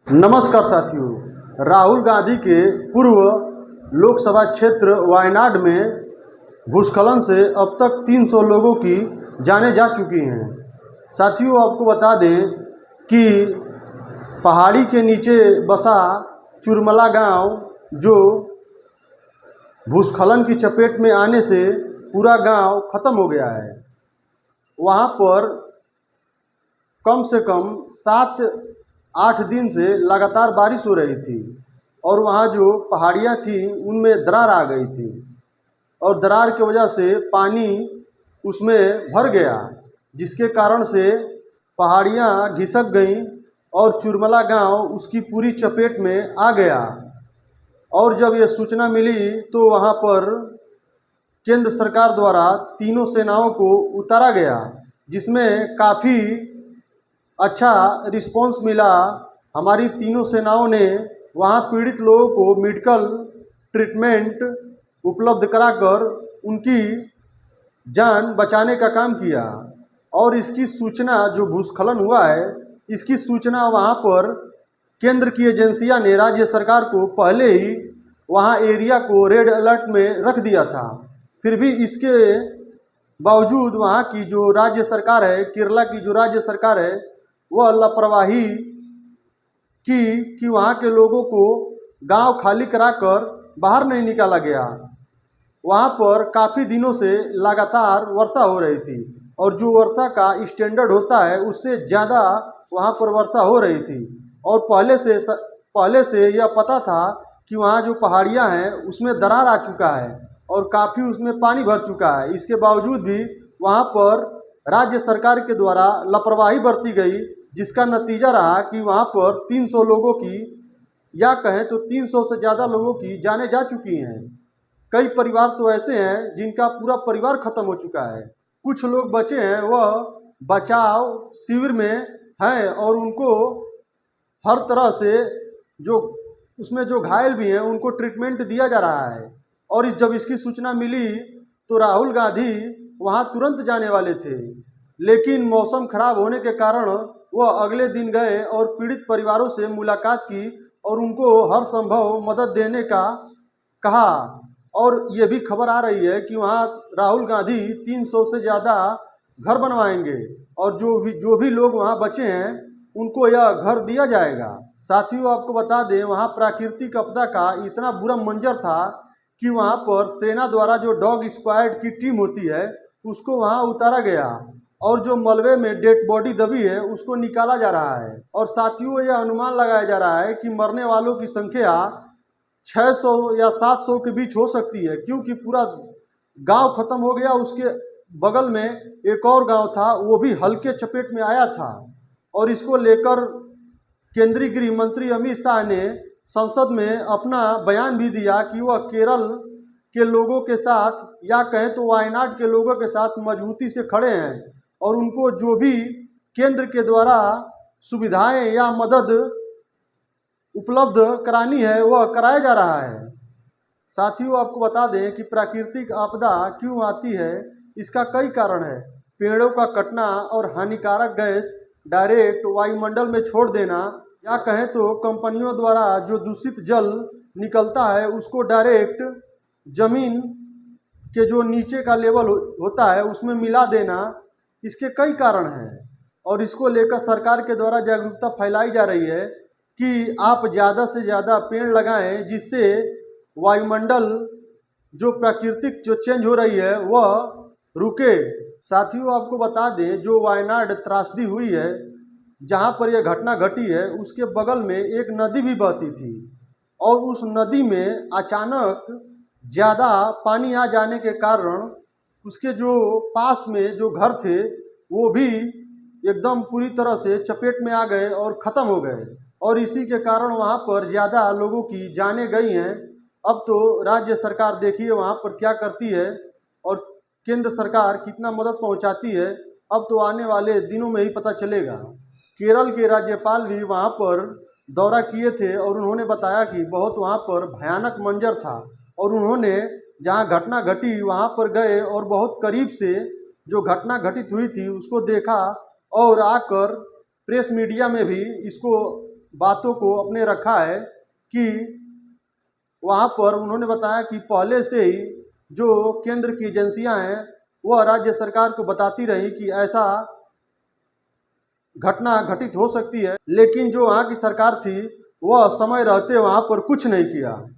नमस्कार साथियों। राहुल गांधी के पूर्व लोकसभा क्षेत्र वायनाड में भूस्खलन से अब तक 300 लोगों की जानें जा चुकी हैं। साथियों, आपको बता दें कि पहाड़ी के नीचे बसा चुरमला गांव जो भूस्खलन की चपेट में आने से पूरा गांव ख़त्म हो गया है। वहां पर कम से कम 7-8 दिन से लगातार बारिश हो रही थी और वहाँ जो पहाड़ियाँ थी उनमें दरार आ गई थी और दरार की वजह से पानी उसमें भर गया, जिसके कारण से पहाड़ियाँ घिसक गईं और चुरमला गांव उसकी पूरी चपेट में आ गया। और जब ये सूचना मिली तो वहाँ पर केंद्र सरकार द्वारा तीनों सेनाओं को उतारा गया, जिसमें काफ़ी अच्छा रिस्पॉन्स मिला। हमारी तीनों सेनाओं ने वहाँ पीड़ित लोगों को मेडिकल ट्रीटमेंट उपलब्ध कराकर उनकी जान बचाने का काम किया। और इसकी सूचना, जो भूस्खलन हुआ है, इसकी सूचना वहाँ पर केंद्र की एजेंसियां ने राज्य सरकार को पहले ही वहाँ एरिया को रेड अलर्ट में रख दिया था। फिर भी इसके बावजूद वहाँ की जो राज्य सरकार है, केरला की जो राज्य सरकार है, वह लापरवाही की कि वहाँ के लोगों को गांव खाली कराकर बाहर नहीं निकाला गया। वहाँ पर काफ़ी दिनों से लगातार वर्षा हो रही थी और जो वर्षा का स्टैंडर्ड होता है उससे ज़्यादा वहाँ पर वर्षा हो रही थी। और पहले से यह पता था कि वहाँ जो पहाड़ियाँ हैं उसमें दरार आ चुका है और काफ़ी उसमें पानी भर चुका है। इसके बावजूद भी वहाँ पर राज्य सरकार के द्वारा लापरवाही बरती गई, जिसका नतीजा रहा कि वहाँ पर 300 लोगों की, या कहें तो 300 से ज़्यादा लोगों की जानें जा चुकी हैं। कई परिवार तो ऐसे हैं जिनका पूरा परिवार ख़त्म हो चुका है। कुछ लोग बचे हैं, वह बचाव शिविर में हैं और उनको हर तरह से जो घायल भी हैं उनको ट्रीटमेंट दिया जा रहा है। और जब इसकी सूचना मिली तो राहुल गांधी वहाँ तुरंत जाने वाले थे, लेकिन मौसम खराब होने के कारण वह अगले दिन गए और पीड़ित परिवारों से मुलाकात की और उनको हर संभव मदद देने का कहा। और ये भी खबर आ रही है कि वहाँ राहुल गांधी 300 से ज़्यादा घर बनवाएंगे और जो भी लोग वहाँ बचे हैं उनको यह घर दिया जाएगा। साथियों, आपको बता दें, वहाँ प्राकृतिक आपदा का इतना बुरा मंजर था कि वहाँ पर सेना द्वारा जो डॉग स्क्वाड की टीम होती है उसको वहाँ उतारा गया और जो मलबे में डेड बॉडी दबी है उसको निकाला जा रहा है। और साथियों, यह अनुमान लगाया जा रहा है कि मरने वालों की संख्या 600 या 700 के बीच हो सकती है, क्योंकि पूरा गांव खत्म हो गया। उसके बगल में एक और गांव था, वो भी हल्के चपेट में आया था। और इसको लेकर केंद्रीय गृह मंत्री अमित शाह ने संसद में अपना बयान भी दिया कि वह केरल के लोगों के साथ, या कहें तो वायनाड के लोगों के साथ मजबूती से खड़े हैं और उनको जो भी केंद्र के द्वारा सुविधाएं या मदद उपलब्ध करानी है वह कराया जा रहा है। साथियों, आपको बता दें कि प्राकृतिक आपदा क्यों आती है, इसका कई कारण है। पेड़ों का कटना और हानिकारक गैस डायरेक्ट वायुमंडल में छोड़ देना, या कहें तो कंपनियों द्वारा जो दूषित जल निकलता है उसको डायरेक्ट जमीन के जो नीचे का लेवल होता है उसमें मिला देना, इसके कई कारण हैं। और इसको लेकर सरकार के द्वारा जागरूकता फैलाई जा रही है कि आप ज़्यादा से ज़्यादा पेड़ लगाएं, जिससे वायुमंडल जो प्राकृतिक जो चेंज हो रही है वह रुके। साथियों, आपको बता दें, जो वायनाड त्रासदी हुई है, जहां पर यह घटना घटी है, उसके बगल में एक नदी भी बहती थी और उस नदी में अचानक ज़्यादा पानी आ जाने के कारण उसके जो पास में जो घर थे वो भी एकदम पूरी तरह से चपेट में आ गए और ख़त्म हो गए। और इसी के कारण वहाँ पर ज़्यादा लोगों की जानें गई हैं। अब तो राज्य सरकार देखिए वहाँ पर क्या करती है और केंद्र सरकार कितना मदद पहुँचाती है, अब तो आने वाले दिनों में ही पता चलेगा। केरल के राज्यपाल भी वहाँ पर दौरा किए थे और उन्होंने बताया कि बहुत वहाँ पर भयानक मंजर था और उन्होंने जहाँ घटना घटी वहाँ पर गए और बहुत करीब से जो घटना घटित हुई थी उसको देखा और आकर प्रेस मीडिया में भी इसको बातों को अपने रखा है कि वहाँ पर उन्होंने बताया कि पहले से ही जो केंद्र की एजेंसियां हैं वह राज्य सरकार को बताती रही कि ऐसा घटना घटित हो सकती है, लेकिन जो वहाँ की सरकार थी वह समय रहते वहाँ पर कुछ नहीं किया।